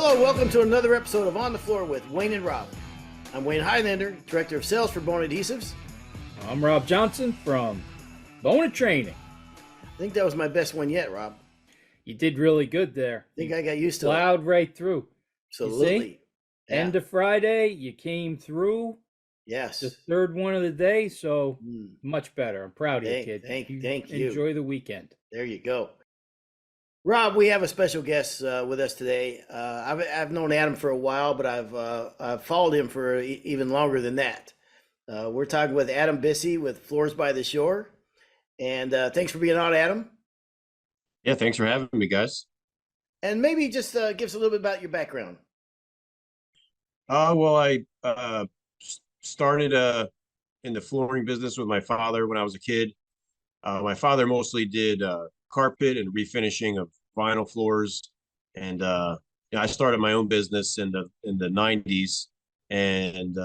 Hello, welcome to another episode of On the Floor with Wayne and Rob. I'm Wayne Highlander, Director of Sales for Bona Adhesives. I'm Rob Johnson from Bona Training. I think that was my best one yet, Rob. You did really good there. I think I got used to it. Plowed right through. Absolutely. Yeah. End of Friday, you came through. Yes. The third one of the day, so much better. I'm proud of you, kid. Thank you. Enjoy the weekend. There you go. Rob, we have a special guest with us today. I've known Adam for a while, but I've followed him for even longer than that. We're talking with Adam Bissey with Floors by the Shore. And thanks for being on, Adam. Yeah, thanks for having me, guys. And maybe just give us a little bit about your background. Well, I started in the flooring business with my father when I was a kid. My father mostly did carpet and refinishing of vinyl floors, and I started my own business in the 90s, and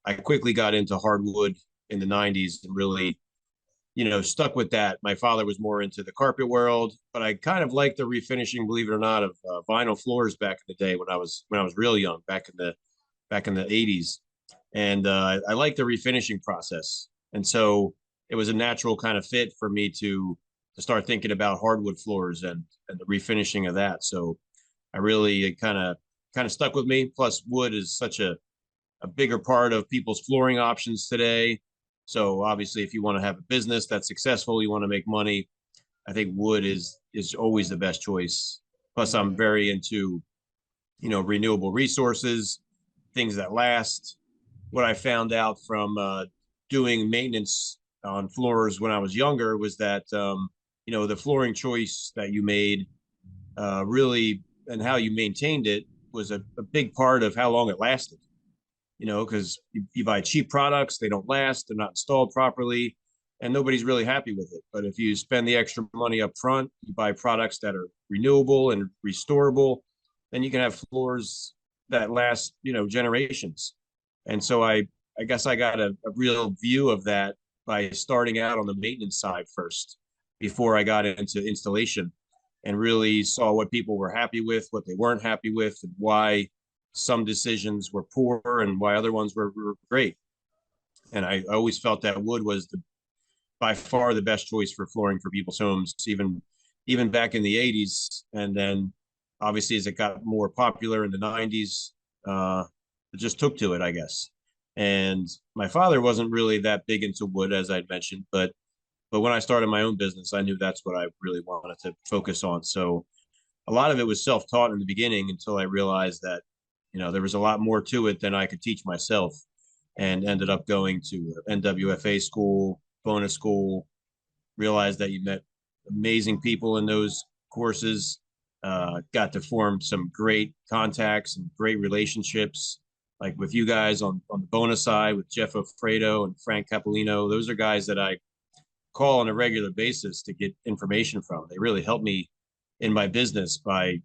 I quickly got into hardwood in the 90s and really, stuck with that. My father was more into the carpet world, but I kind of liked the refinishing, believe it or not, of vinyl floors back in the day when I was real young, back in the 80s, and I liked the refinishing process, and so it was a natural kind of fit for me to start thinking about hardwood floors and the refinishing of that. So I really, it kind of stuck with me. Plus, wood is such a bigger part of people's flooring options today. So obviously, if you want to have a business that's successful, you want to make money, I think wood is always the best choice. Plus, I'm very into, renewable resources, things that last. What I found out from doing maintenance on floors when I was younger was that the flooring choice that you made really, and how you maintained it, was a big part of how long it lasted. Because you buy cheap products, they don't last, they're not installed properly, and nobody's really happy with it. But if you spend the extra money up front, you buy products that are renewable and restorable, then you can have floors that last, generations. And so I guess I got a real view of that by starting out on the maintenance side first, before I got into installation, and really saw what people were happy with, what they weren't happy with, and why some decisions were poor and why other ones were great. And I always felt that wood was by far the best choice for flooring for people's homes, even back in the 80s. And then obviously as it got more popular in the 90s, it just took to it, I guess. And my father wasn't really that big into wood, as I'd mentioned, but when I started my own business, I knew that's what I really wanted to focus on. So a lot of it was self-taught in the beginning, until I realized that, there was a lot more to it than I could teach myself, and ended up going to NWFA school, Bona school, realized that you met amazing people in those courses, got to form some great contacts and great relationships, like with you guys on the Bona side, with Jeff Ofredo and Frank Capolino. Those are guys that I call on a regular basis to get information from. They really helped me in my business by,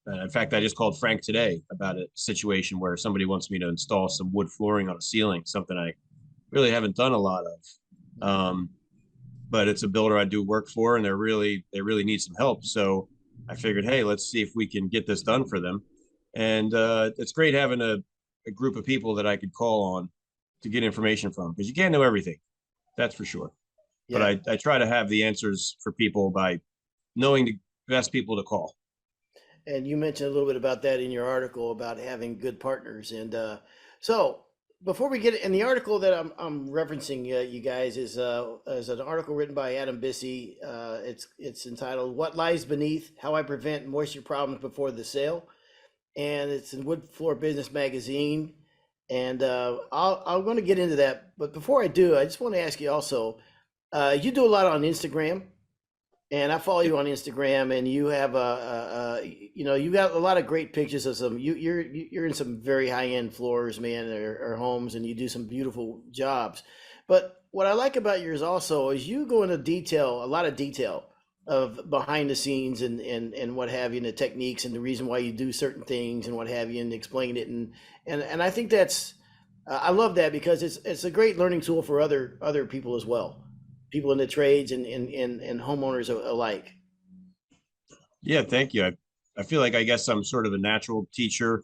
in fact, I just called Frank today about a situation where somebody wants me to install some wood flooring on a ceiling, something I really haven't done a lot of. But it's a builder I do work for, and they really need some help. So I figured, hey, let's see if we can get this done for them. And it's great having a group of people that I could call on to get information from, because you can't know everything, that's for sure. Yeah. But I try to have the answers for people by knowing the best people to call. And you mentioned a little bit about that in your article about having good partners. And so before we get in the article that I'm referencing, you guys, is an article written by Adam Bissey. It's entitled "What Lies Beneath: How I Prevent Moisture Problems Before the Sale," and it's in Wood Floor Business Magazine. And I'm going to get into that. But before I do, I just want to ask you also. You do a lot on Instagram, and I follow you on Instagram, and you have you got a lot of great pictures of some. You're in some very high end floors, man, or homes, and you do some beautiful jobs. But what I like about yours also is you go into a lot of detail of behind the scenes and what have you, and the techniques and the reason why you do certain things and what have you, and explain it, and I think that's I love that, because it's a great learning tool for other people as well. People in the trades and homeowners alike. Yeah, thank you. I I feel like I guess I'm sort of a natural teacher.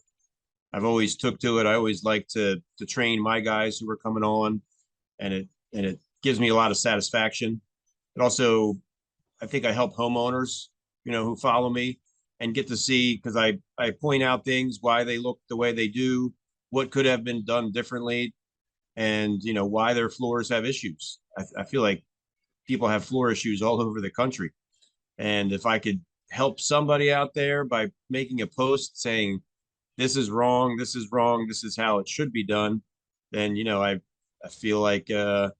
I've always took to it. I always like to train my guys who are coming on, and it gives me a lot of satisfaction. It also, I think I help homeowners, who follow me and get to see, because I point out things, why they look the way they do, what could have been done differently, and why their floors have issues. I feel like people have floor issues all over the country, and if I could help somebody out there by making a post saying this is wrong, this is wrong, this is how it should be done, then I feel like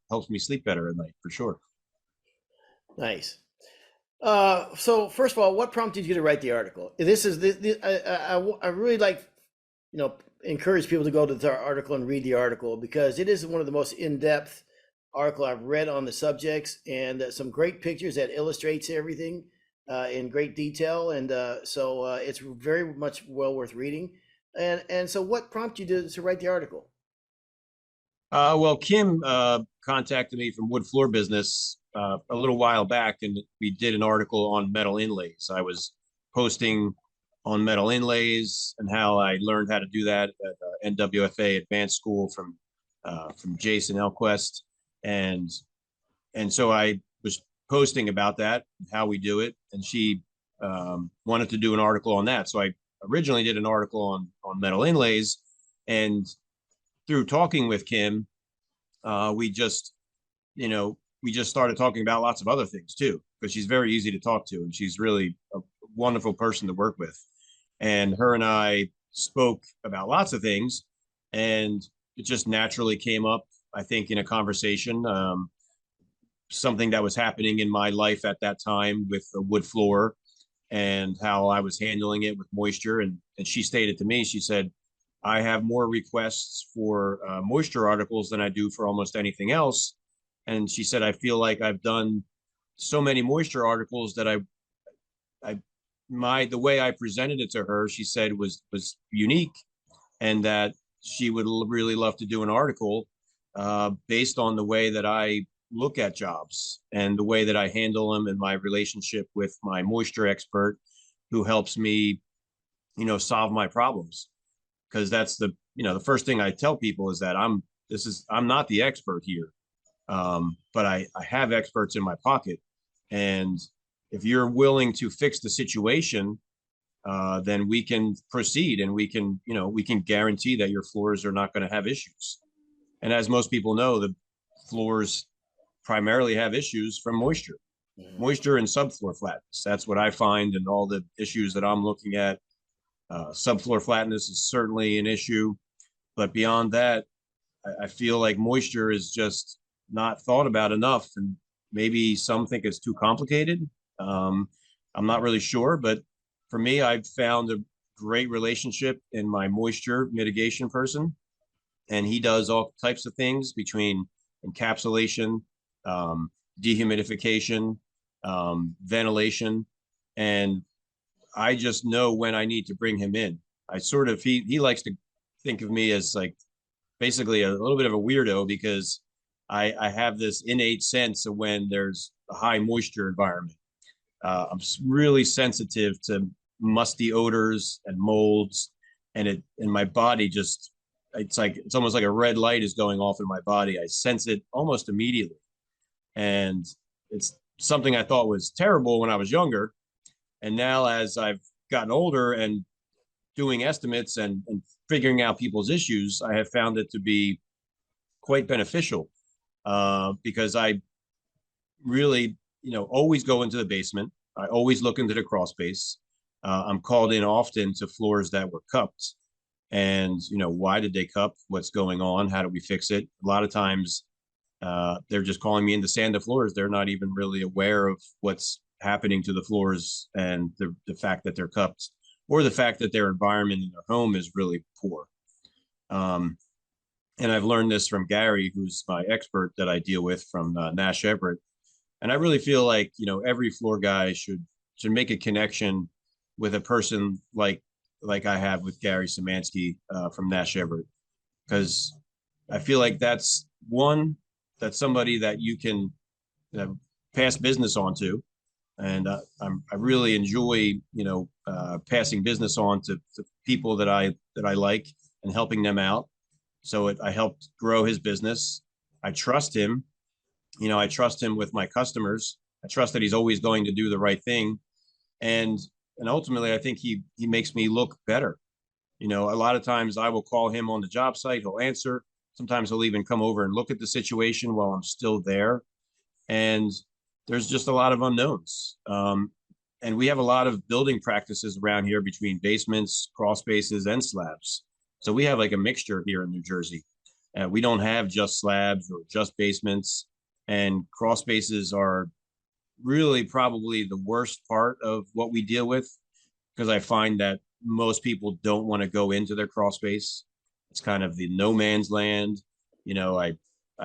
helps me sleep better at night for sure. Nice. So first of all, what prompted you to write the article? This is I really like, encourage people to go to the article and read the article, because it is one of the most in-depth article I've read on the subjects, and some great pictures that illustrates everything in great detail. And so it's very much well worth reading. And so what prompted you to write the article? Well, Kim contacted me from Wood Floor Business a little while back, and we did an article on metal inlays. I was posting on metal inlays and how I learned how to do that at NWFA Advanced School from Jason Elquest, and so I was posting about that, how we do it, and she wanted to do an article on that. So I originally did an article on metal inlays, and through talking with Kim, we just started talking about lots of other things too, because she's very easy to talk to, and she's really a wonderful person to work with. And her and I spoke about lots of things, and it just naturally came up, I think, in a conversation, something that was happening in my life at that time with the wood floor and how I was handling it with moisture. And she stated to me, she said, I have more requests for moisture articles than I do for almost anything else. And she said, I feel like I've done so many moisture articles that the way I presented it to her, she said was unique, and that she would really love to do an article based on the way that I look at jobs and the way that I handle them, and my relationship with my moisture expert who helps me, solve my problems. Because that's the first thing I tell people is that I'm not the expert here, but I have experts in my pocket, and if you're willing to fix the situation, then we can proceed, and we can guarantee that your floors are not going to have issues. And as most people know, the floors primarily have issues from moisture, moisture and subfloor flatness. That's what I find in all the issues that I'm looking at. Subfloor flatness is certainly an issue, but beyond that, I feel like moisture is just not thought about enough, and maybe some think it's too complicated. I'm not really sure, but for me, I've found a great relationship in my moisture mitigation person, and he does all types of things between encapsulation, dehumidification, ventilation, and I just know when I need to bring him in. He likes to think of me as like basically a little bit of a weirdo, because I have this innate sense of when there's a high moisture environment. I'm really sensitive to musty odors and molds, and my body just, it's almost like a red light is going off in my body. I sense it almost immediately. And it's something I thought was terrible when I was younger. And now, as I've gotten older and doing estimates and figuring out people's issues, I have found it to be quite beneficial, because I really, always go into the basement. I always look into the crawl space. I'm called in often to floors that were cupped, and why did they cup? What's going on? How do we fix it? A lot of times, they're just calling me in to sand the floors. They're not even really aware of what's happening to the floors, and the fact that they're cupped, or the fact that their environment in their home is really poor. And I've learned this from Gary, who's my expert that I deal with from Nash Everett. And I really feel like, every floor guy should make a connection with a person like I have with Gary Szymanski from Nash Everett, because I feel like that's somebody that you can pass business on to. and I really enjoy, passing business on to people that I like and helping them out. So I helped grow his business. I trust him. I trust him with my customers. I trust that he's always going to do the right thing, and ultimately, I think he makes me look better. A lot of times I will call him on the job site. He'll answer. Sometimes he'll even come over and look at the situation while I'm still there. And there's just a lot of unknowns. And we have a lot of building practices around here between basements, crawl spaces, and slabs. So we have like a mixture here in New Jersey. We don't have just slabs or just basements. And crawl spaces are really probably the worst part of what we deal with, because I find that most people don't want to go into their crawl space. It's kind of the no man's land. I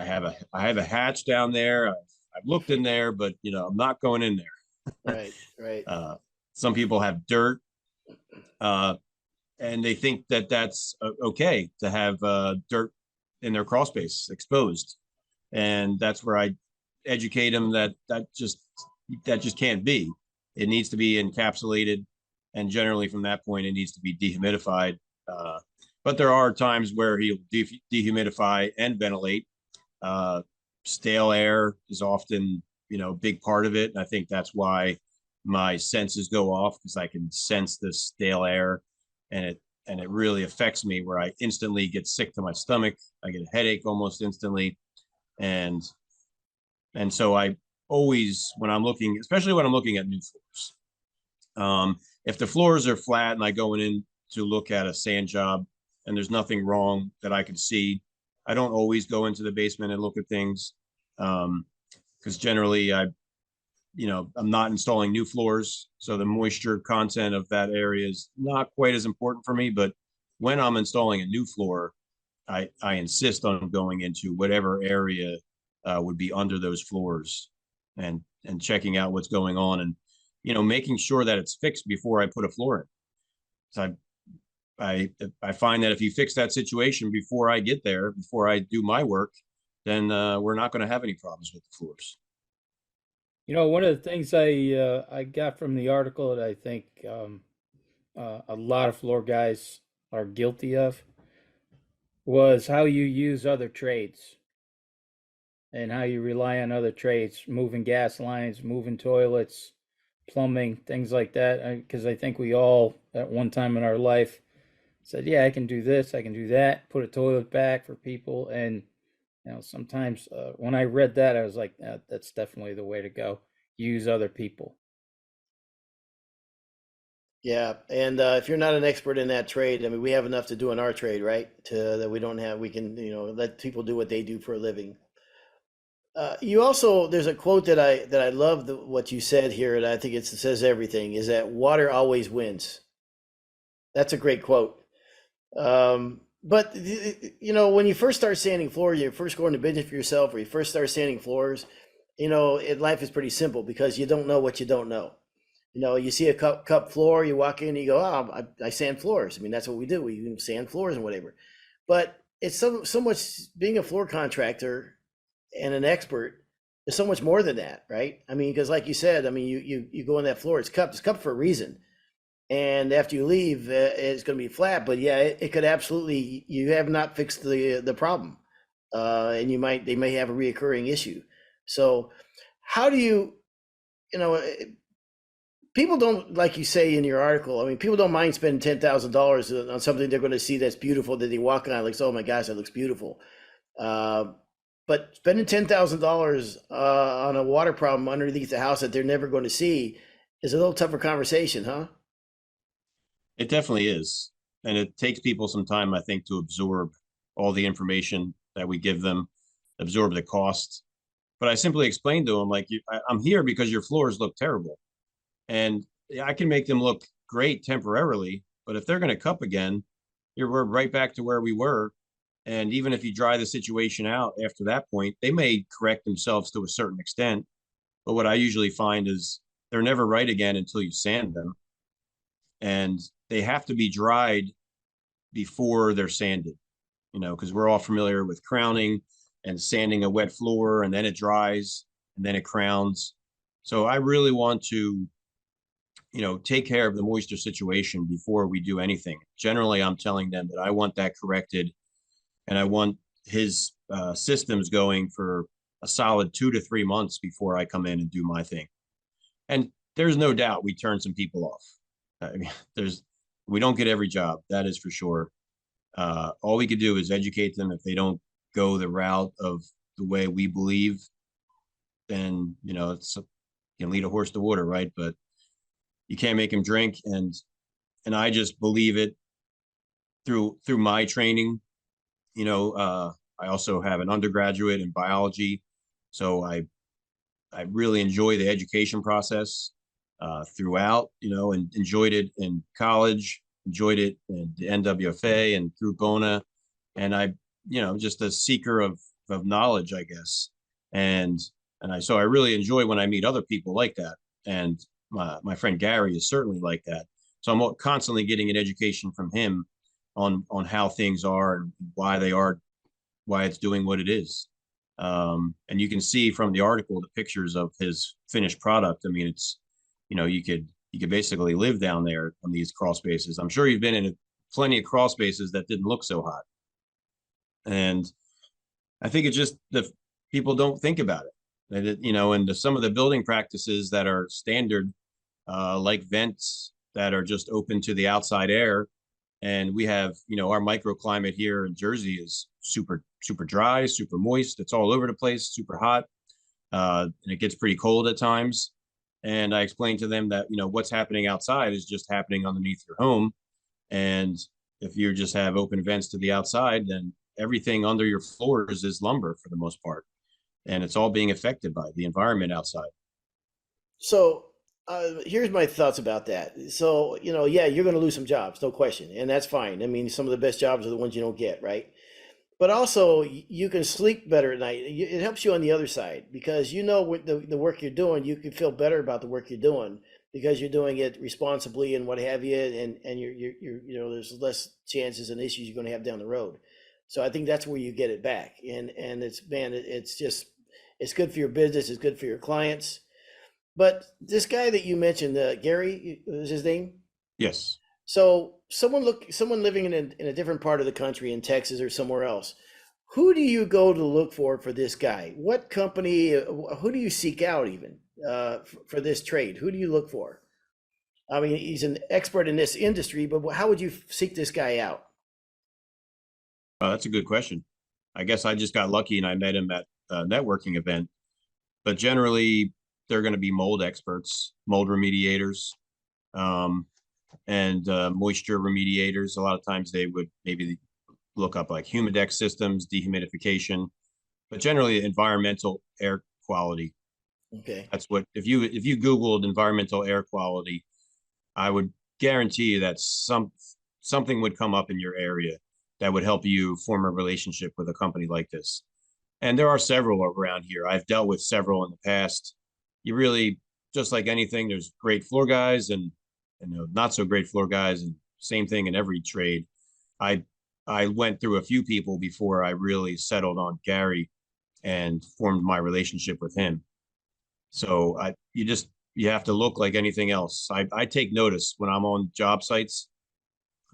have a hatch down there. I've looked in there, but I'm not going in there. Right, right. Some people have dirt, and they think that that's okay to have dirt in their crawl space exposed, and that's where I educate them that just can't be. It needs to be encapsulated, and generally from that point, it needs to be dehumidified. But there are times where he'll dehumidify and ventilate. Stale air is often, a big part of it. And I think that's why my senses go off, because I can sense this stale air, and it really affects me, where I instantly get sick to my stomach. I get a headache almost instantly. And so I always, when I'm looking, especially when I'm looking at new floors, if the floors are flat and I go in to look at a sand job and there's nothing wrong that I can see, I don't always go into the basement and look at things, because generally I'm not installing new floors, so the moisture content of that area is not quite as important for me. But when I'm installing a new floor, I insist on going into whatever area would be under those floors, and checking out what's going on, and making sure that it's fixed before I put a floor in. So I find that if you fix that situation before I get there, before I do my work, then we're not going to have any problems with the floors. One of the things I got from the article that I think a lot of floor guys are guilty of was how you use other trades and how you rely on other trades, moving gas lines, moving toilets, plumbing, things like that. Because I think we all, at one time in our life, said, yeah, I can do this, I can do that, put a toilet back for people. And, sometimes when I read that, I was like, that's definitely the way to go. Use other people. Yeah, and if you're not an expert in that trade, I mean, we have enough to do in our trade, right? That we don't have, we can, let people do what they do for a living. You also, there's a quote that I love what you said here, and I think it says everything, is that water always wins. That's a great quote. But when you first start sanding floors, you first go into business for yourself, or you first start sanding floors, life is pretty simple because you don't know what you don't know. You see a cup floor, you walk in, and you go, oh, I sand floors. I mean, that's what we do. We sand floors and whatever. But it's so much, being a floor contractor and an expert is so much more than that, right? I mean, because like you said, I mean, you go on that floor, it's cupped for a reason. And after you leave, it's going to be flat. But yeah, it could absolutely, you have not fixed the problem. And they may have a reoccurring issue. So how do you, people don't, like you say in your article, I mean, people don't mind spending $10,000 on something they're going to see that's beautiful, that they walk on, like, oh my gosh, that looks beautiful. But spending $10,000 on a water problem underneath the house that they're never going to see is a little tougher conversation, huh? It definitely is. And it takes people some time, I think, to absorb all the information that we give them, absorb the cost. But I simply explained to them, like, I'm here because your floors look terrible. And I can make them look great temporarily, but if they're going to cup again, we're right back to where we were. And even if you dry the situation out after that point, they may correct themselves to a certain extent. But what I usually find is they're never right again until you sand them. And they have to be dried before they're sanded, because we're all familiar with crowning and sanding a wet floor, and then it dries and then it crowns. So I really want to, take care of the moisture situation before we do anything. Generally, I'm telling them that I want that corrected, and I want his systems going for a solid 2 to 3 months before I come in and do my thing. And there's no doubt we turn some people off. I mean, we don't get every job, that is for sure. All we could do is educate them. If they don't go the route of the way we believe, then it's you can lead a horse to water, right? But you can't make him drink, and I just believe it through my training. I also have an undergraduate in biology, so I really enjoy the education process throughout, and enjoyed it in college, enjoyed it in the NWFA and through Bona. And just a seeker of knowledge, I guess. So I really enjoy when I meet other people like that. And my friend Gary is certainly like that. So I'm constantly getting an education from him on how things are and why it's doing what it is. And you can see from the article the pictures of his finished product. I mean, it's you could basically live down there on these crawl spaces. I'm sure you've been in plenty of crawl spaces that didn't look so hot. And I think it's just the people don't think about it. And some of the building practices that are standard, like vents that are just open to the outside air. And we have, our microclimate here in Jersey is super, super dry, super moist. It's all over the place, super hot. And it gets pretty cold at times. And I explained to them that, what's happening outside is just happening underneath your home. And if you just have open vents to the outside, then everything under your floors is lumber for the most part. And it's all being affected by the environment outside. So here's my thoughts about that. So, yeah, you're going to lose some jobs, no question, and that's fine. I mean, some of the best jobs are the ones you don't get, right? But also, you can sleep better at night. It helps you on the other side because what the work you're doing, you can feel better about the work you're doing because you're doing it responsibly and what have you, and you're there's less chances and issues you're going to have down the road. So I think that's where you get it back, and it's good for your business, it's good for your clients. But this guy that you mentioned, Gary, was his name? Yes. So someone living in a different part of the country, in Texas or somewhere else, who do you go to look for this guy? What company? Who do you seek out even for this trade? Who do you look for? I mean, he's an expert in this industry, but how would you seek this guy out? That's a good question. I guess I just got lucky and I met him at a networking event. But generally, they're going to be mold experts, mold remediators, and moisture remediators. A lot of times they would maybe look up like humidex systems, dehumidification, but generally environmental air quality. Okay. That's what if you Googled environmental air quality, I would guarantee you that something would come up in your area that would help you form a relationship with a company like this. And there are several around here. I've dealt with several in the past. You really, just like anything, there's great floor guys and not so great floor guys, and same thing in every trade. I went through a few people before I really settled on Gary and formed my relationship with him. So you have to look like anything else. I take notice when I'm on job sites.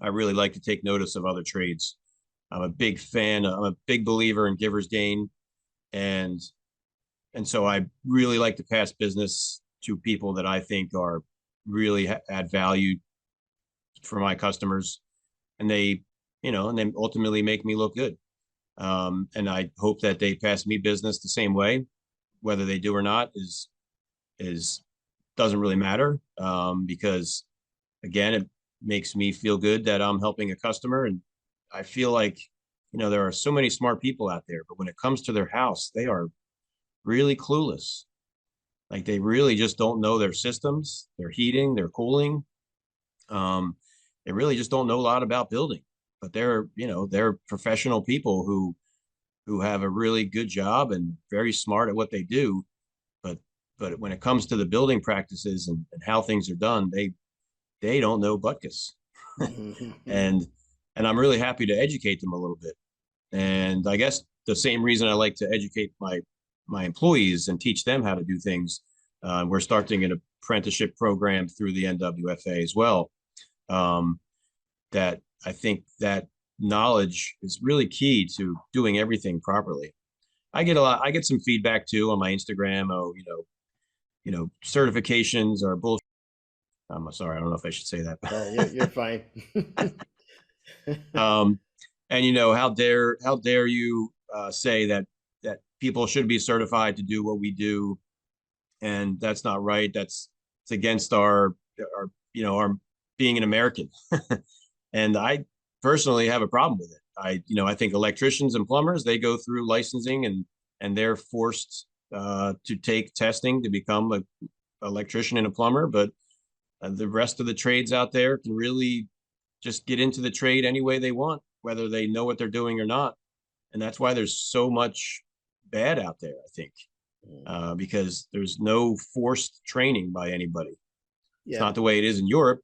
I really like to take notice of other trades. I'm a big fan. I'm a big believer in giver's gain, and so I really like to pass business to people that I think are really add value for my customers, and they ultimately make me look good. And I hope that they pass me business the same way, whether they do or not is doesn't really matter, because again, it makes me feel good that I'm helping a customer. And I feel like, there are so many smart people out there, but when it comes to their house, they are really clueless. Like they really just don't know their systems, their heating, their cooling. They really just don't know a lot about building, but they're professional people who have a really good job and very smart at what they do. But when it comes to the building practices and how things are done, they don't know butkus. and I'm really happy to educate them a little bit. And I guess the same reason I like to educate my employees and teach them how to do things, We're starting an apprenticeship program through the NWFA as well. That I think that knowledge is really key to doing everything properly. I get some feedback too on my Instagram. Oh, certifications are bullshit. I'm sorry, I don't know if I should say that. You're fine. And how dare you say that people should be certified to do what we do, and that's not right. It's against our being an American. And I personally have a problem with it. I think electricians and plumbers, they go through licensing and they're forced to take testing to become an electrician and a plumber, but the rest of the trades out there can really just get into the trade any way they want, whether they know what they're doing or not. And that's why there's so much bad out there, I think, because there's no forced training by anybody. Yeah. It's not the way it is in Europe,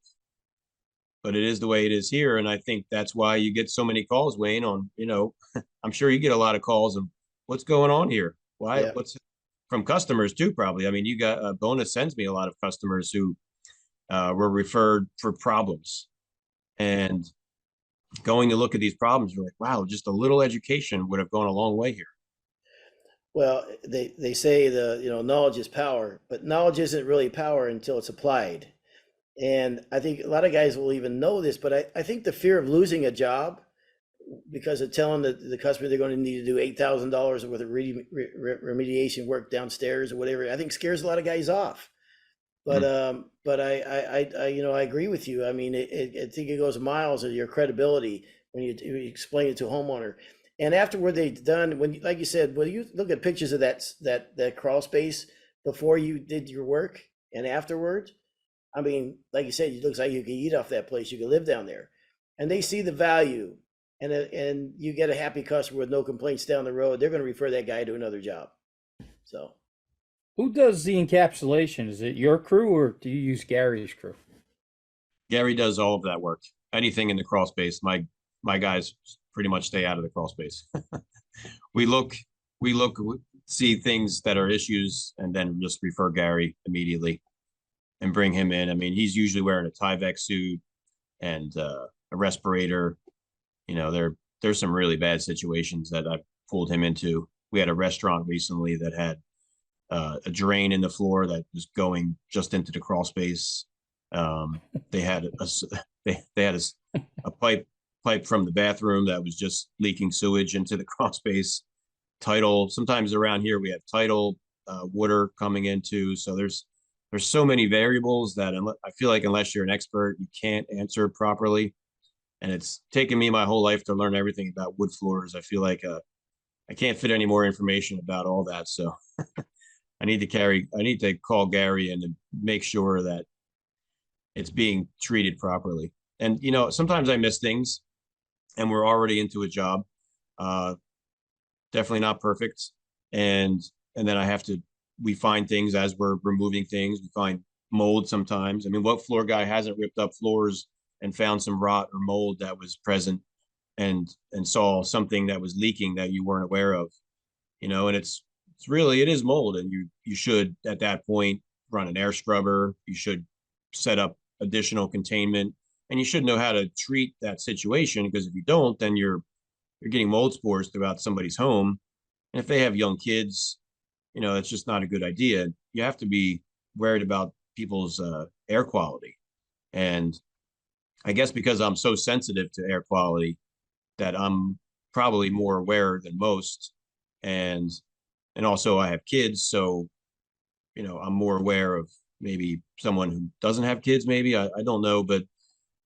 but it is the way it is here. And I think that's why you get so many calls, Wayne, on, I'm sure you get a lot of calls of what's going on here. Why? Yeah. What's from customers too, probably. I mean, you got Bona sends me a lot of customers who were referred for problems, and going to look at these problems, you're like, wow, just a little education would have gone a long way here. Well, they say knowledge is power, but knowledge isn't really power until it's applied. And I think a lot of guys will even know this, but I think the fear of losing a job because of telling the customer they're going to need to do $8,000 worth of remediation work downstairs or whatever, I think scares a lot of guys off. But I agree with you. I mean, I think it goes miles of your credibility when you explain it to a homeowner. And afterward, they've done, when, like you said, well, you look at pictures of that crawl space before you did your work and afterwards. I mean, like you said, it looks like you could eat off that place. You could live down there, and they see the value, and you get a happy customer with no complaints down the road. They're going to refer that guy to another job. So, who does the encapsulation? Is it your crew or do you use Gary's crew? Gary does all of that work. Anything in the crawl space, my guys pretty much stay out of the crawl space. we look, see things that are issues, and then just refer Gary immediately and bring him in. I mean, he's usually wearing a Tyvek suit and a respirator. There's some really bad situations that I've pulled him into. We had a restaurant recently that had a drain in the floor that was going just into the crawl space. They had a pipe from the bathroom that was just leaking sewage into the crawl space. Sometimes around here we have tidal water coming into. So there's so many variables that I feel like unless you're an expert, you can't answer properly. And it's taken me my whole life to learn everything about wood floors. I feel like I can't fit any more information about all that. So I need to call Gary and make sure that it's being treated properly. And, sometimes I miss things and we're already into a job. Definitely not perfect. And then we find things as we're removing things. We find mold sometimes. I mean, what floor guy hasn't ripped up floors and found some rot or mold that was present and saw something that was leaking that you weren't aware of, and it is mold. And you should, at that point, run an air scrubber. You should set up additional containment, and you should know how to treat that situation, because if you don't, then you're getting mold spores throughout somebody's home. And if they have young kids, it's just not a good idea. You have to be worried about people's air quality. And I guess because I'm so sensitive to air quality, that I'm probably more aware than most. And also I have kids, so I'm more aware of maybe someone who doesn't have kids. Maybe I don't know, but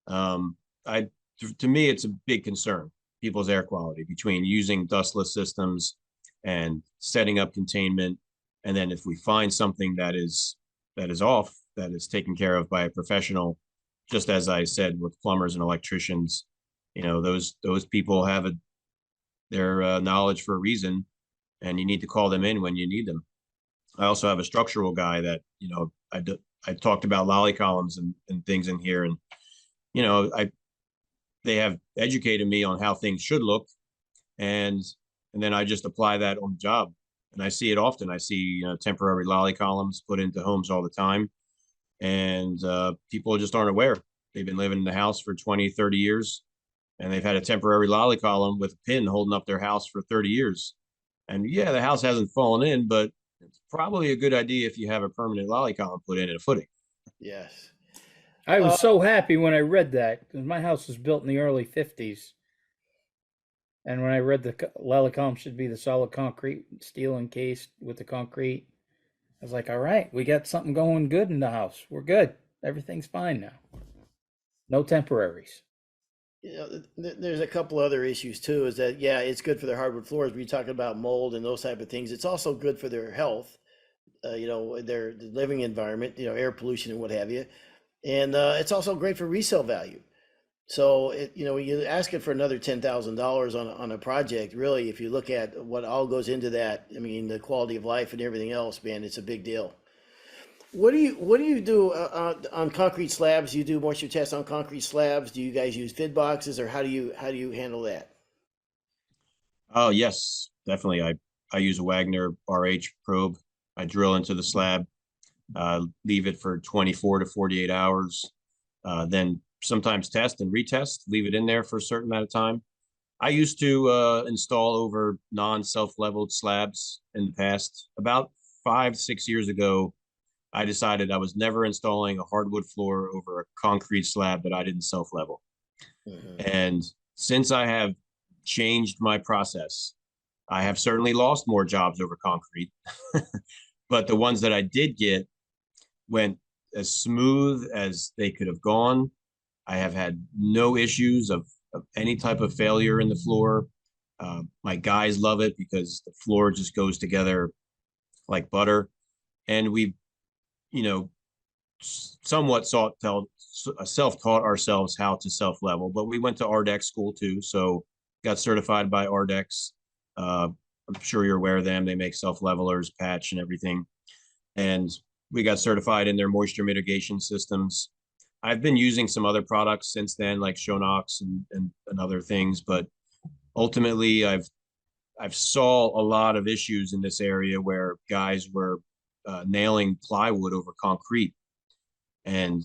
to me it's a big concern, people's air quality, between using dustless systems and setting up containment. And then if we find something that is off, that is taken care of by a professional, just as I said with plumbers and electricians, those people have their knowledge for a reason, and you need to call them in when you need them. I also have a structural guy that, I talked about lolly columns and things in here, and they have educated me on how things should look, and then I just apply that on the job. and I see it often. I see, temporary lolly columns put into homes all the time, and people just aren't aware. They've been living in the house for 20, 30 years, and they've had a temporary lolly column with a pin holding up their house for 30 years. And yeah, the house hasn't fallen in, but it's probably a good idea if you have a permanent lolly column put in and a footing. Yes. I Uh, was so happy when I read that because my house was built in the early 50s. And when I read the Lalicom should be the solid concrete, steel encased with the concrete, I was like, all right, we got something going good in the house. We're good. Everything's fine now. No temporaries. there's a couple other issues too. Is that yeah, it's good for their hardwood floors. We're talking about mold and those type of things. It's also good for their health. Their living environment. Air pollution and what have you. And it's also great for resale value. So when you're asking for another $10,000 on a project, really, if you look at what all goes into that, I mean, the quality of life and everything else, man, it's a big deal. What do you do on concrete slabs? Do you do moisture tests on concrete slabs? Do you guys use fid boxes, or how do you handle that? Oh, yes, definitely. I use a Wagner RH probe. I drill into the slab, leave it for 24 to 48 hours, then sometimes test and retest, leave it in there for a certain amount of time. I used to install over non-self-leveled slabs in the past. About 5, 6 years ago, I decided I was never installing a hardwood floor over a concrete slab that I didn't self-level. Hmm. And since I have changed my process, I have certainly lost more jobs over concrete, but the ones that I did get went as smooth as they could have gone. I have had no issues of any type of failure in the floor. My guys love it because the floor just goes together like butter. And we, you know, somewhat self-taught ourselves how to self-level, but we went to RDEX school too. So got certified by RDEX. I'm sure you're aware of them. They make self-levelers, patch and everything. And we got certified in their moisture mitigation systems. I've been using some other products since then, like Shonox and other things, but ultimately I've saw a lot of issues in this area where guys were nailing plywood over concrete. And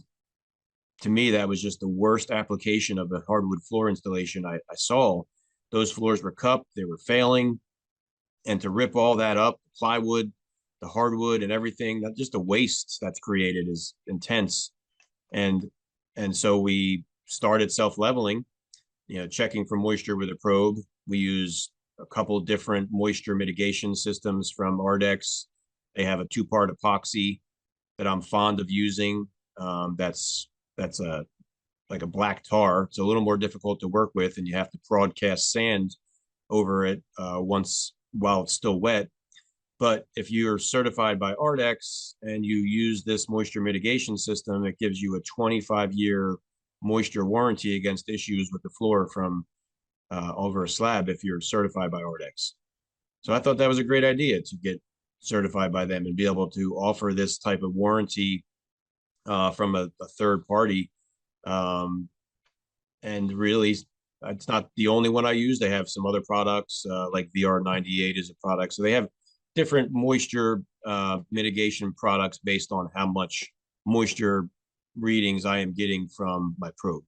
to me, that was just the worst application of a hardwood floor installation I saw. Those floors were cupped, they were failing, and to rip all that up, the plywood, the hardwood, and everything, that just the waste that's created is intense. And and so we started self-leveling, checking for moisture with a probe. We use a couple of different moisture mitigation systems from Ardex. They have a two-part epoxy that I'm fond of using. That's a like a black tar. It's a little more difficult to work with, and you have to broadcast sand over it once while it's still wet. But if you're certified by Ardex and you use this moisture mitigation system, it gives you a 25-year moisture warranty against issues with the floor from over a slab if you're certified by Ardex. So I thought that was a great idea to get certified by them and be able to offer this type of warranty from a third party. Um, and really, it's not the only one I use. They have some other products like VR98 is a product. So they have different moisture mitigation products based on how much moisture readings I am getting from my probe.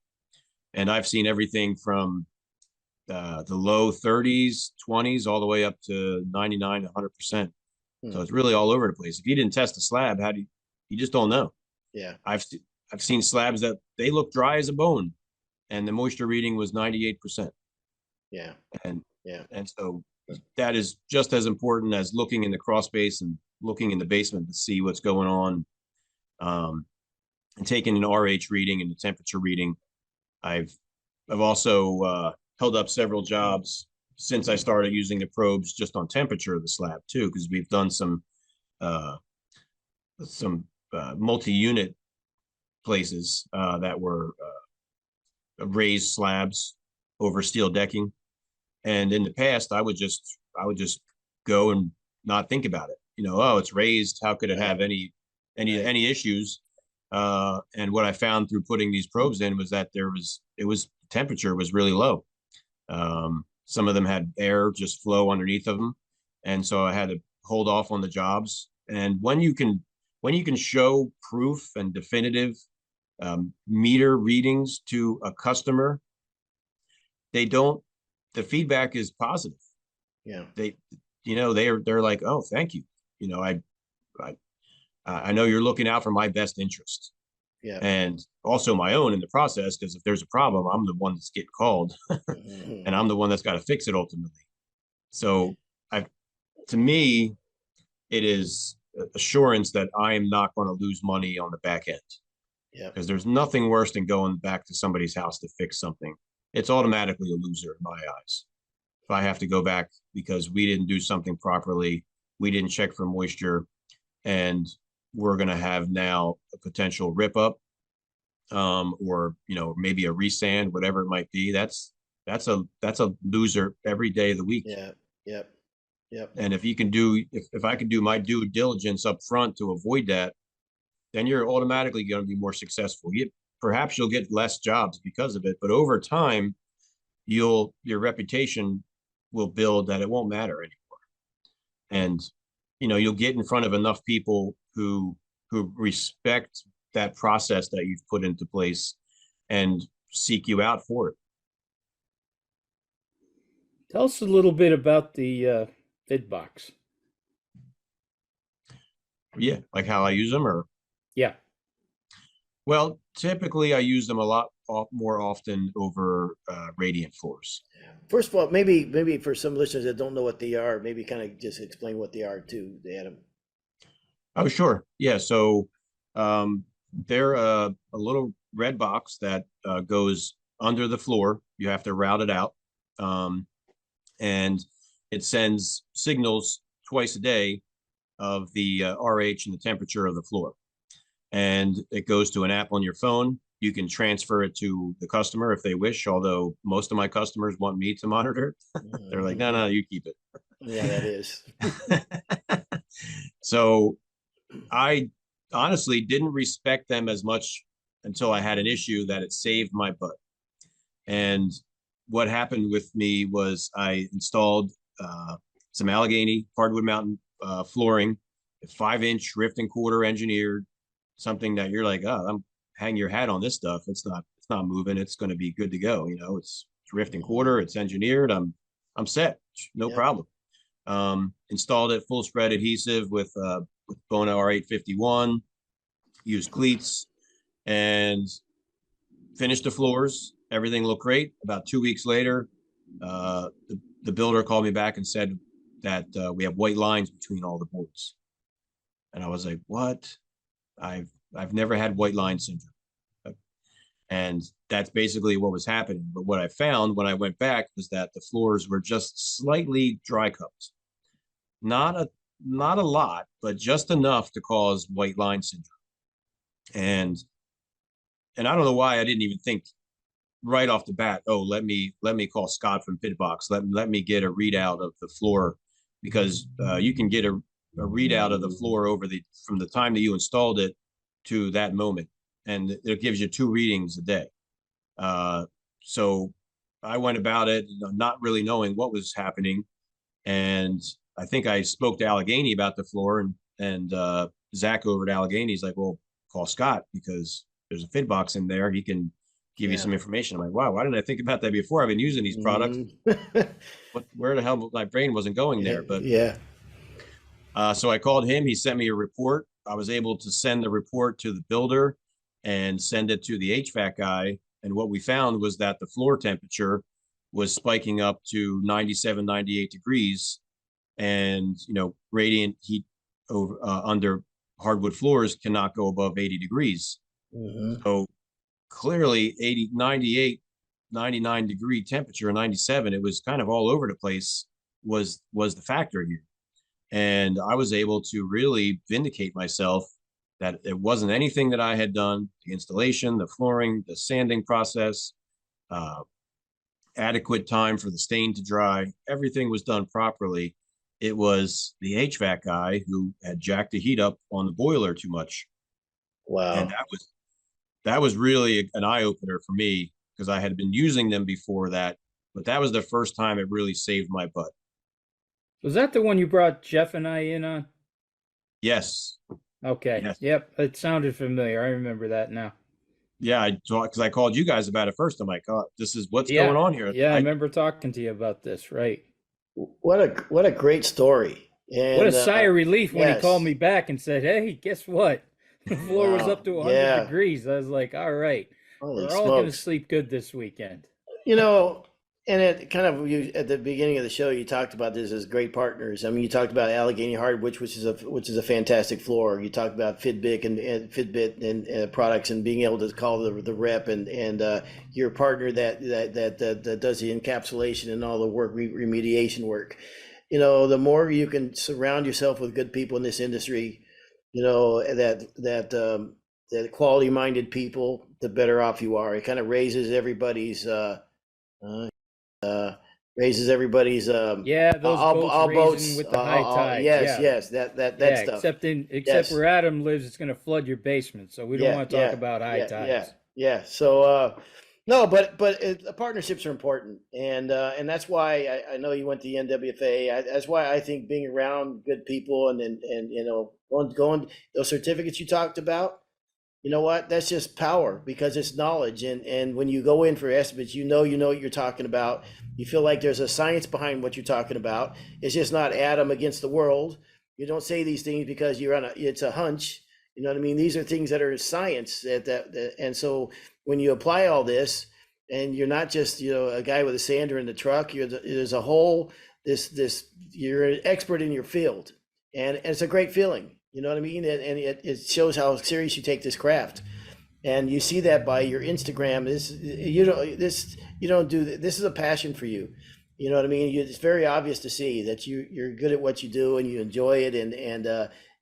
And I've seen everything from the low 30s, 20s, all the way up to 99, 100%. So Hmm. it's really all over the place. If you didn't test a slab, how do you just don't know. Yeah, I've I've seen slabs that they look dry as a bone, and the moisture reading was 98%. yeah, And yeah. and so that is just as important as looking in the crawl space and looking in the basement to see what's going on. And taking an RH reading and the temperature reading. I've I've also held up several jobs since I started using the probes just on temperature of the slab too, because we've done uh, some multi-unit places that were raised slabs over steel decking. And in the past, I would just go and not think about it. Oh, it's raised. How could it Right, have any any right. any issues? And what I found through putting these probes in was that temperature was really low. Some of them had air just flow underneath of them, and so I had to hold off on the jobs. And when you can show proof and definitive meter readings to a customer, they don't, the feedback is positive. Yeah. They, they're like, oh, thank you. I, I know you're looking out for my best interest. Yeah. And also my own in the process, because if there's a problem, I'm the one that's getting called and I'm the one that's got to fix it ultimately. So to me, it is assurance that I am not going to lose money on the back end. Yeah. Because there's nothing worse than going back to somebody's house to fix something. It's automatically a loser in my eyes. If I have to go back because we didn't do something properly, we didn't check for moisture, and we're going to have now a potential rip up, or maybe a resand, whatever it might be. That's a loser every day of the week. Yeah. Yep. Yep. And if I can do my due diligence up front to avoid that, then you're automatically going to be more successful. Perhaps you'll get less jobs because of it, but over time, your reputation will build that it won't matter anymore. And you'll get in front of enough people who respect that process that you've put into place and seek you out for it. Tell us a little bit about the vid box. Yeah, like how I use them, or Yeah. well, typically I use them a lot more often over radiant floors. First of all, maybe for some listeners that don't know what they are, maybe kind of just explain what they are too, Adam. Oh, sure. Yeah. So they're a little red box that goes under the floor. You have to route it out. And it sends signals twice a day of the RH and the temperature of the floor. And it goes to an app on your phone. You can transfer it to the customer if they wish, although most of my customers want me to monitor it. They're like, no, you keep it. Yeah, that is. So I honestly didn't respect them as much until I had an issue that it saved my butt. And what happened with me was I installed some Allegheny hardwood mountain flooring, 5-inch rift and quarter engineered, something that you're like, oh, I'm hang your hat on this stuff. It's not moving. It's going to be good to go. It's rift and quarter. It's engineered. I'm set. No problem. Installed it full spread adhesive with Bona R851. Used cleats and finished the floors. Everything looked great. About 2 weeks later, the builder called me back and said that we have white lines between all the boards. And I was like, what? I've never had white line syndrome. And that's basically what was happening. But what I found when I went back was that the floors were just slightly dry cupped. Not a lot, but just enough to cause white line syndrome. And I don't know why I didn't even think right off the bat, oh, let me call Scott from Fitbox. Let me get a readout of the floor, because you can get a readout of the floor from the time that you installed it to that moment, and it gives you 2 readings a day. So I went about it not really knowing what was happening, and I think I spoke to Allegheny about the floor, and Zach over at Allegheny is like, well, call Scott because there's a Fitbox in there. He can give you some information. I'm like, wow, why didn't I think about that before? I've been using these products. Where the hell my brain wasn't going there? But yeah. So I called him. He sent me a report. I was able to send the report to the builder and send it to the HVAC guy. And what we found was that the floor temperature was spiking up to 97, 98 degrees. And, radiant heat over under hardwood floors cannot go above 80 degrees. So clearly 80, 98, 99 degree temperature, 97, it was kind of all over the place was the factor here. And I was able to really vindicate myself that it wasn't anything that I had done. The installation, the flooring, the sanding process, adequate time for the stain to dry, everything was done properly. It was the HVAC guy who had jacked the heat up on the boiler too much. Wow. And that was really an eye-opener for me, because I had been using them before that, but that was the first time it really saved my butt. Was that the one you brought Jeff and I in on? Yes. Okay. Yes. Yep. It sounded familiar. I remember that now. Yeah, I talked because I called you guys about it first. I'm like, oh, this is what's going Yeah. on here. Yeah. I remember talking to you about this. Right. What a great story. What a And sigh of relief when he called yes. me back and said, "Hey, guess what? The floor was Wow. up to 100 Yeah. degrees." I was like, "All right, Holy we're all going to smokes. sleep good this weekend." You know, and it kind of you at the beginning of the show, you talked about this as great partners. I mean, you talked about Allegheny Hardwood, which is a fantastic floor. You talked about Fitbit and products and being able to call the rep and your partner that does the encapsulation and all the work remediation work. You know, the more you can surround yourself with good people in this industry, you know that quality minded people, the better off you are. It kind of uh, raises everybody's Yeah, those boats all raising boats. with the high tides. Yes, Yeah, yes, that yeah. stuff. Except Yes, where Adam lives, it's going to flood your basement. So we don't yeah, want to talk yeah, about high yeah. tides. Yeah. So no, but partnerships are important, and that's why I know you went to the NWFA. That's why I think being around good people and you know going those certificates you talked about. You know what? That's just power because it's knowledge. And when you go in for estimates, you know what you're talking about. You feel like there's a science behind what you're talking about. It's just not Adam against the world. You don't say these things because it's a hunch. You know what I mean? These are things that are science and so when you apply all this and you're not just, you know, a guy with a sander in the truck, there's a whole you're an expert in your field. And it's a great feeling. You know what I mean? And it shows how serious you take this craft. And you see that by your Instagram. You don't do this is a passion for you. You know what I mean? It's very obvious to see that you're good at what you do and you enjoy it and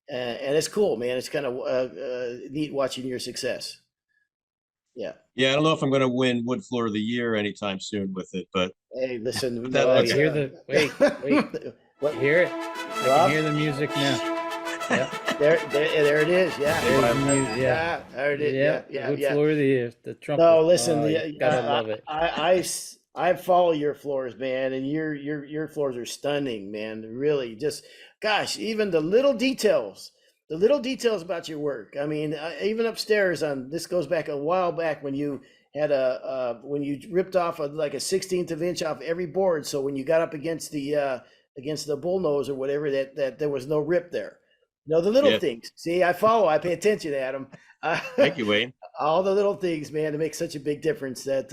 it's cool, man. It's kind of neat watching your success. Yeah. Yeah, I don't know if I'm going to win Wood Floor of the Year anytime soon with it, Hey, listen, but Oh, that's you hear the wait. what, You hear it? I can Rob? hear the music now. Yep. There it is. Yeah. There's the music. Yeah. Yeah. There it is. Yeah. Yeah. Wood Yeah. floor of the year. The No, trumpet. listen, Oh, you gotta love it. I follow your floors, man, and your floors are stunning, man. Really, just gosh, even the little details about your work. I mean, even upstairs on this goes back a while back when you had when you ripped off like a 16th of inch off every board, so when you got up against the bullnose or whatever, that there was no rip there. You know, the little yeah. things. See, I pay attention, Adam. Thank you, Wayne. All the little things, man, it makes such a big difference that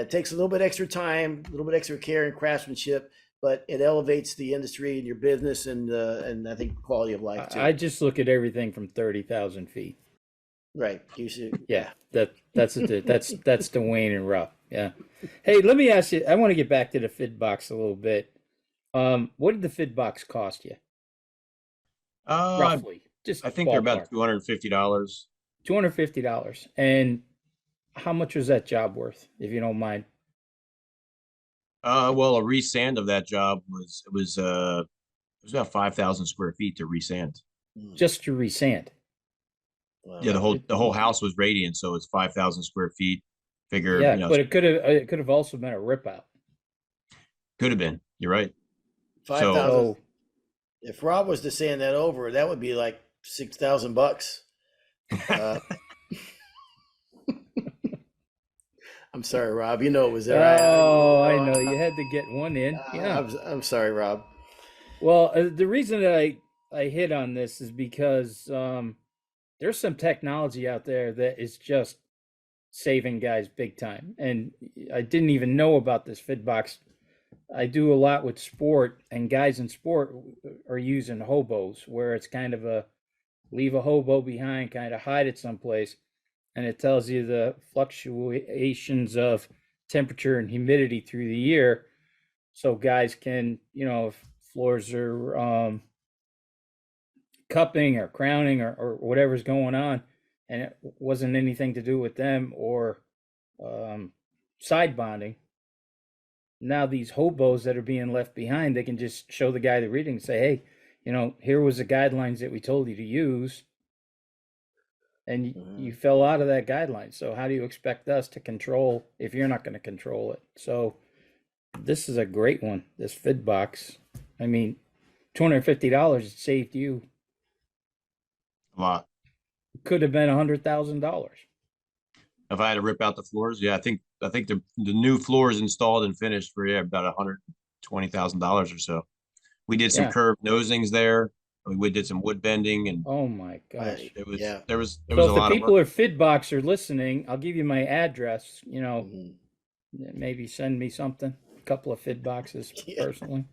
takes a little bit extra time, a little bit extra care and craftsmanship, but it elevates the industry and your business and I think quality of life too. I just look at everything from 30,000 feet. Right. You should. Yeah, that's the Wayne and Rough. Yeah. Hey, let me ask you. I want to get back to the fid box a little bit. What did the fid box cost you, roughly? Just I think they're about ballpark. $250. $250. And how much was that job worth, if you don't mind? Well, a resand of that job it was about 5,000 square feet to resand. Just to resand. Wow. Yeah, the whole house was radiant, so it's 5,000 square feet. Figure, Yeah, you know, but it could have also been a rip out. could have been. You're right. 5,000. So If Rob was to sand that over, that would be like $6,000. Uh, I'm sorry, Rob. You know it was there. oh, I know you had to get one in. Yeah. I'm sorry, Rob. Well, the reason that I hit on this is because there's some technology out there that is just saving guys big time. And I didn't even know about this FitBox. I do a lot with sport, and guys in sport are using hobos, where it's kind of a leave a hobo behind, kind of hide it someplace, and it tells you the fluctuations of temperature and humidity through the year, so guys can, if floors are cupping or crowning or whatever's going on, and it wasn't anything to do with them or side bonding. Now these hobos that are being left behind, they can just show the guy the reading and say, hey, here was the guidelines that we told you to use, and you fell out of that guideline. So how do you expect us to control if you're not going to control it? So this is a great one, this FidBox. I mean, $250 it saved you. A lot. Could have been $100,000. If I had to rip out the floors, yeah, I think the new floors installed and finished for about $120,000 or so. We did some Yeah. curved nosings there. We did some wood bending, and Oh my gosh. Right. it was Yeah. there So was a if the lot of people work. at Fidbox are listening, I'll give you my address. Mhm. Maybe send me something, a couple of Fid boxes Yeah. personally.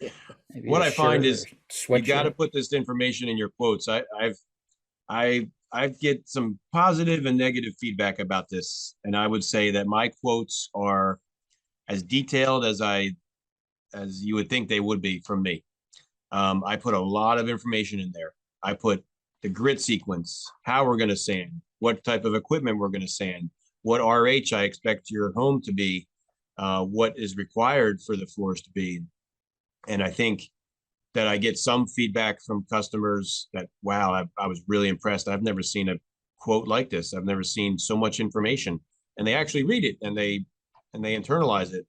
Yeah. Maybe What a I find shirt or is you got to sweatshirt. put this information in your quotes. I get some positive and negative feedback about this, and I would say that my quotes are as detailed as you would think they would be from me. I put a lot of information in there. I put the grit sequence, how we're going to sand, what type of equipment we're going to sand, what RH I expect your home to be, what is required for the floors to be. And I think that I get some feedback from customers that, wow, I was really impressed. I've never seen a quote like this. I've never seen so much information. And they actually read it and they internalize it.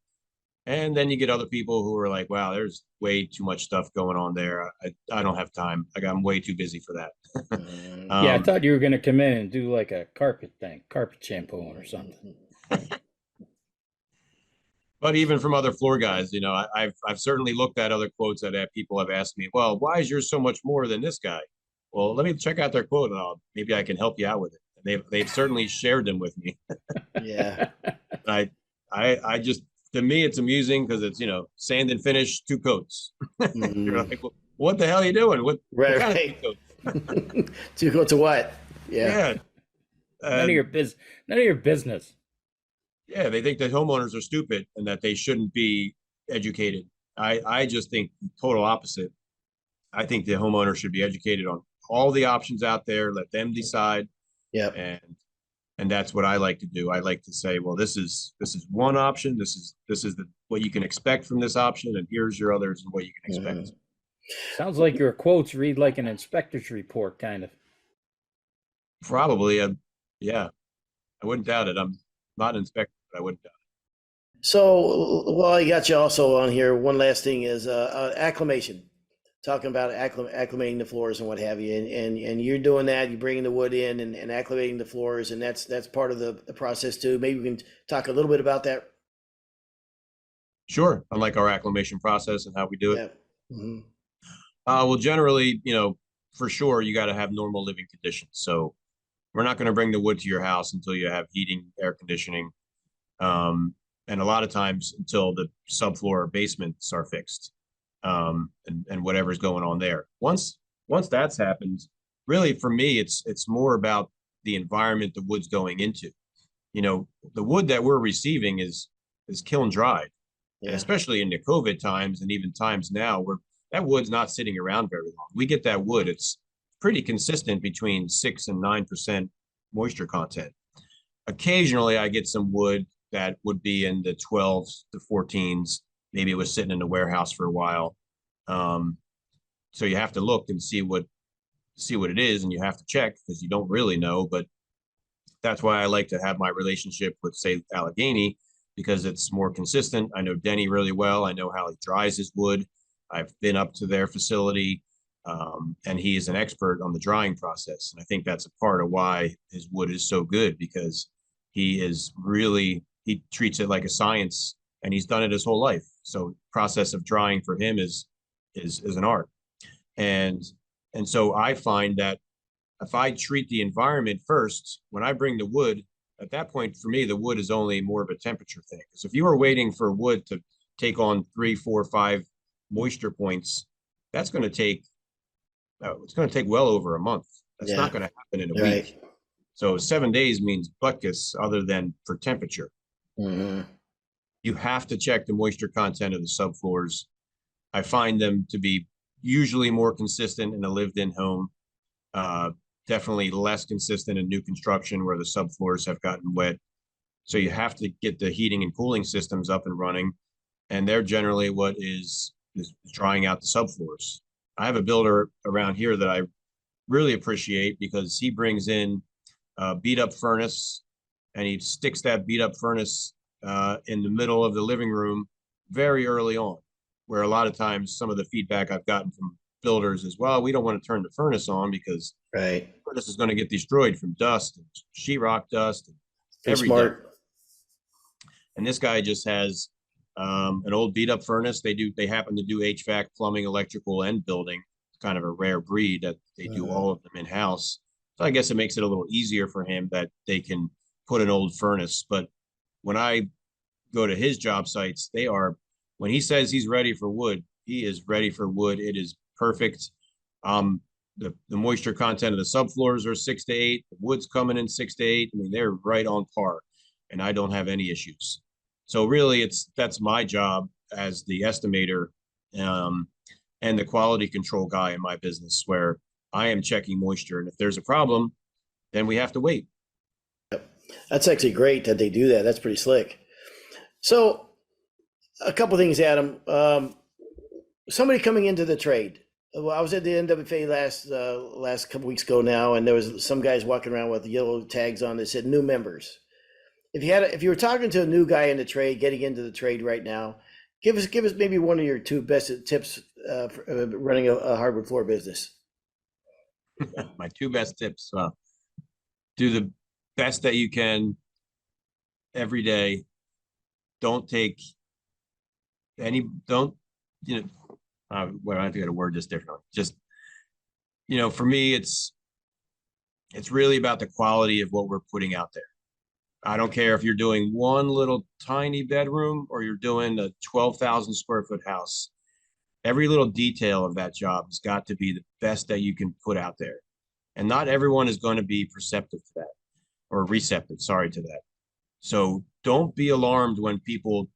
And then you get other people who are like, wow, there's way too much stuff going on there. I don't have time. I'm way too busy for that. Mhm. Yeah, I um, thought you were going to come in and do like a carpet thing, carpet shampooing or something. but even from other floor guys, I've certainly looked at other quotes that people have asked me, well, why is yours so much more than this guy? Well, let me check out their quote and maybe I can help you out with it. They've certainly shared them with me. Yeah. I I just, to me it's amusing because it's sand and finish, two coats. You're Mhm. like, well, what the hell are you doing? What Right. kind of two Right. coats? To go to what? Yeah. Yeah, None of your none of your business. yeah, they think that homeowners are stupid and that they shouldn't be educated. I just think the total opposite. I think the homeowner should be educated on all the options out there. Let them decide, Yep. and that's what I like to do. I like to say, well, this is one option. This is what you can expect from this option, and here's your others and what you can expect. Mhm. Sounds like your quotes read like an inspector's report, kind of. Probably, yeah, I wouldn't doubt it. I'm not an inspector, but I wouldn't doubt So, well, I got you also on here. One last thing is acclimation. Talking about acclimating the floors and what have you, and you're doing that. You're bringing the wood in and acclimating the floors, and that's part of the process too. Maybe we can talk a little bit about that. it. Sure, unlike our acclimation process and how we do it. Yeah. Hmm. Well, generally, for sure, you got to have normal living conditions. So we're not going to bring the wood to your house until you have heating, air conditioning, and a lot of times until the subfloor or basements are fixed, and whatever's going on there. Once that's happened, really for me, it's more about the environment the wood's going into. The wood that we're receiving is kiln dried, and Yeah. especially in the COVID times and even times now where that wood's not sitting around very long. We get that wood, it's pretty consistent between 6 and 9% moisture content. Occasionally I get some wood that would be in the 12s to 14s. Maybe it was sitting in the warehouse for a while. Um, so you have to look and see what it is, and you have to check because you don't really know. But that's why I like to have my relationship with, say, Allegheny, because it's more consistent. I know Denny really well. I know how he dries his wood. I've been up to their facility, and he is an expert on the drying process. And I think that's a part of why his wood is so good, because he treats it like a science, and he's done it his whole life. So process of drying for him is an art. And so I find that if I treat the environment first, when I bring the wood, at that point for me, the wood is only more of a temperature thing. Because if you were waiting for wood to take on 3, 4, 5 moisture points, that's going to take it's going to take well over a month. That's Yeah. not going to happen in a Right. week. So 7 days means butkus other than for temperature. Hmm. You have to check the moisture content of the subfloors. I find them to be usually more consistent in a lived-in home. Uh, Definitely less consistent in new construction where the subfloors have gotten wet. So you have to get the heating and cooling systems up and running, and they're generally what is drying out the subfloors. I have a builder around here that I really appreciate because he brings in a beat up furnace, and he sticks that beat up furnace in the middle of the living room very early on. where a lot of times some of the feedback I've gotten from builders is, well, we don't want to turn the furnace on because Right. the furnace is going to get destroyed from dust and sheetrock dust and Pretty every dust. smart. And this guy just has an old beat up furnace. They happen to do HVAC, plumbing, electrical, and building. It's kind of a rare breed that they do all of them in house. So I guess it makes it a little easier for him that they can put an old furnace. But when I go to his job sites, they are, when he says he's ready for wood, he is ready for wood. It is perfect. The moisture content of the subfloors are 6 to 8. The wood's coming in 6 to 8. I mean, they're right on par, and I don't have any issues. So really, that's my job as the estimator and the quality control guy in my business, where I am checking moisture, and if there's a problem, then we have to wait. That's actually great that they do that. That's pretty slick. So, a couple things, Adam. Somebody coming into the trade. Well, I was at the NWFA last couple weeks ago now, and there was some guys walking around with yellow tags on that said "new members." If you were talking to a new guy in the trade, getting into the trade right now, give us maybe one of your two best tips for running a hardwood floor business. My two best tips: do the best that you can every day. Don't take any. Don't well, I have to get a word this differently. Just for me, it's really about the quality of what we're putting out there. I don't care if you're doing one little tiny bedroom or you're doing a 12,000 square foot house. Every little detail of that job has got to be the best that you can put out there. And not everyone is going to be perceptive to that, or receptive, sorry, to that. So don't be alarmed when people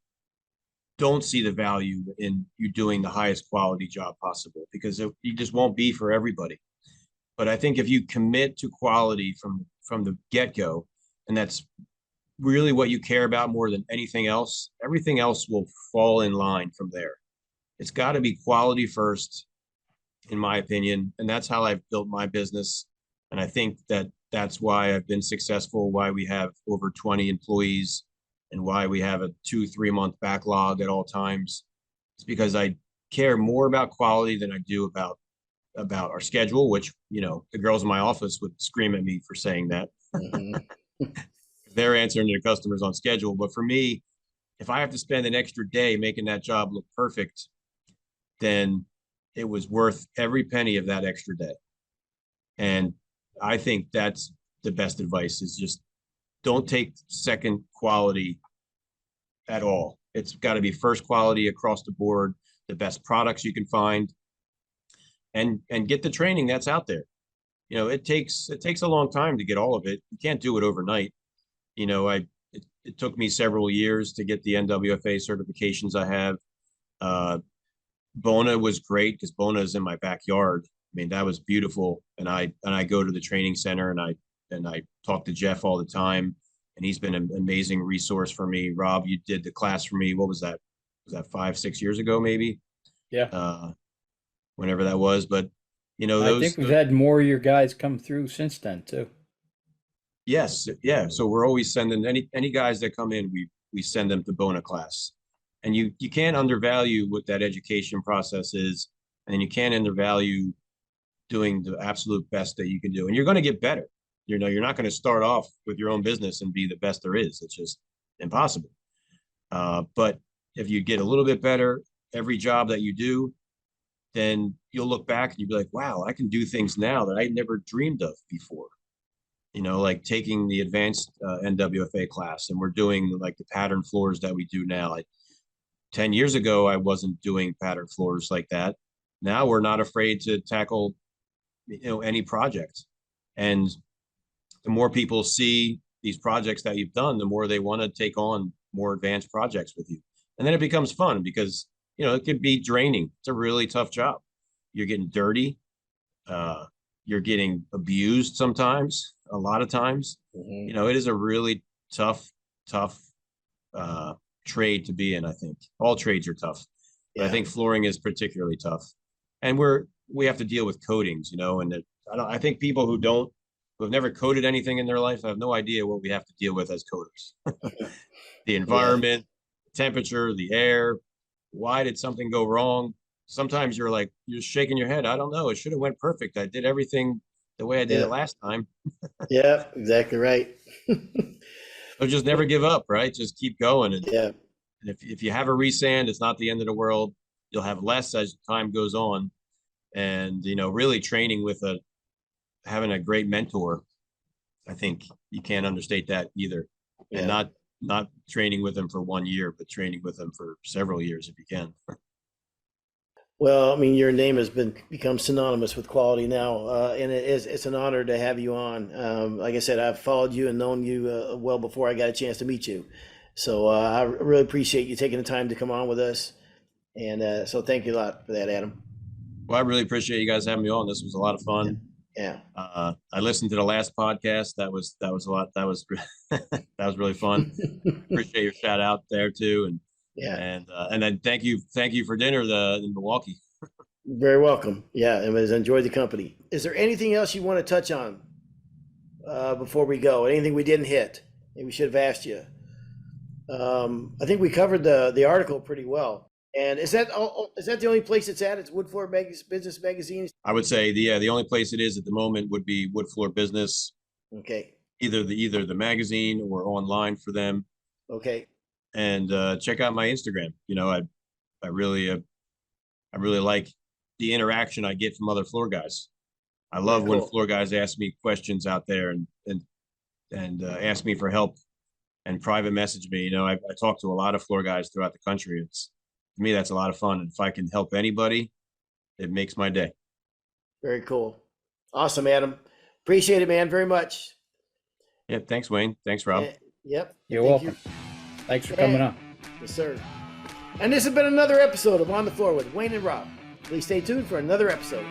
don't see the value in you doing the highest quality job possible, because it just won't be for everybody. But I think if you commit to quality from the get-go, and that's really what you care about more than anything else, everything else will fall in line from there. It's got to be quality first, in my opinion, and that's how I've built my business. And I think that's why I've been successful, why we have over 20 employees, and why we have a 2-3 month backlog at all times. It's because I care more about quality than I do about our schedule, which, the girls in my office would scream at me for saying that. They're answering to the customers on schedule. But for me, if I have to spend an extra day making that job look perfect, then it was worth every penny of that extra day. And I think that's the best advice, is just don't take second quality at all. It's got to be first quality across the board, the best products you can find, and get the training that's out there. It takes a long time to get all of it. You can't do it overnight. It took me several years to get the NWFA certifications I have. Bona was great because Bona is in my backyard. I mean, that was beautiful. And I go to the training center and I talk to Jeff all the time, and he's been an amazing resource for me. Rob, you did the class for me. What was that? Was that 5-6 years ago, maybe? Yeah. Whenever that was. But I think we've had more of your guys come through since then too. Yes, yeah. So we're always sending any guys that come in, we send them to Bona class. And you can't undervalue what that education process is, and you can't undervalue doing the absolute best that you can do. And you're going to get better. You're not going to start off with your own business and be the best there is. It's just impossible. But if you get a little bit better every job that you do, then you'll look back and you'll be like, wow, I can do things now that I never dreamed of before. Like taking the advanced NWFA class, and we're doing like the pattern floors that we do now. Like 10 years ago, I wasn't doing pattern floors like that. Now we're not afraid to tackle, any project. And the more people see these projects that you've done, the more they want to take on more advanced projects with you. And then it becomes fun because, it can be draining. It's a really tough job. You're getting dirty. You're getting abused sometimes, a lot of times. It is a really tough trade to be in. I think all trades are tough, but I think flooring is particularly tough. And we have to deal with coatings, and I think people who have never coated anything in their life have no idea what we have to deal with as coaters. The environment, temperature, the air, why did something go wrong? Sometimes you're like, you're shaking your head. I don't know. It should have went perfect. I did everything the way I did Yeah. it last time. Yeah, exactly right. So just never give up, right? Just keep going. And Yeah. if you have a resand, it's not the end of the world. You'll have less as time goes on. And, really training with having a great mentor. I think you can't understate that either. And Yeah. not training with them for 1 year, but training with them for several years if you can. Well, I mean, your name has become synonymous with quality now, and it's an honor to have you on. Like I said, I've followed you and known you well before I got a chance to meet you. So I really appreciate you taking the time to come on with us. And so thank you a lot for that, Adam. Well, I really appreciate you guys having me on. This was a lot of fun. Yeah. I listened to the last podcast. That was a lot. That was that was really fun. Appreciate your shout out there too, Yeah. and then thank you for dinner in Milwaukee. Very welcome. Yeah, and has enjoyed the company. Is there anything else you want to touch on before we go? Anything we didn't hit? Maybe we should have asked you. I think we covered the article pretty well. And is that the only place it's at? It's Wood Floor Business Magazine. I would say the only place it is at the moment would be Wood Floor Business. Okay. Either the magazine or online for them. Okay. And check out my Instagram. I really like the interaction I get from other floor guys. I love Very when cool. floor guys ask me questions out there and ask me for help and private message me. I talk to a lot of floor guys throughout the country. To me, that's a lot of fun. And if I can help anybody, it makes my day. Very cool. Awesome, Adam. Appreciate it, man, very much. Yeah, thanks, Wayne. Thanks, Rob. Yep. You're Thank welcome. Thanks for coming on. Yes, sir. And this has been another episode of On the Floor with Wayne and Rob. Please stay tuned for another episode.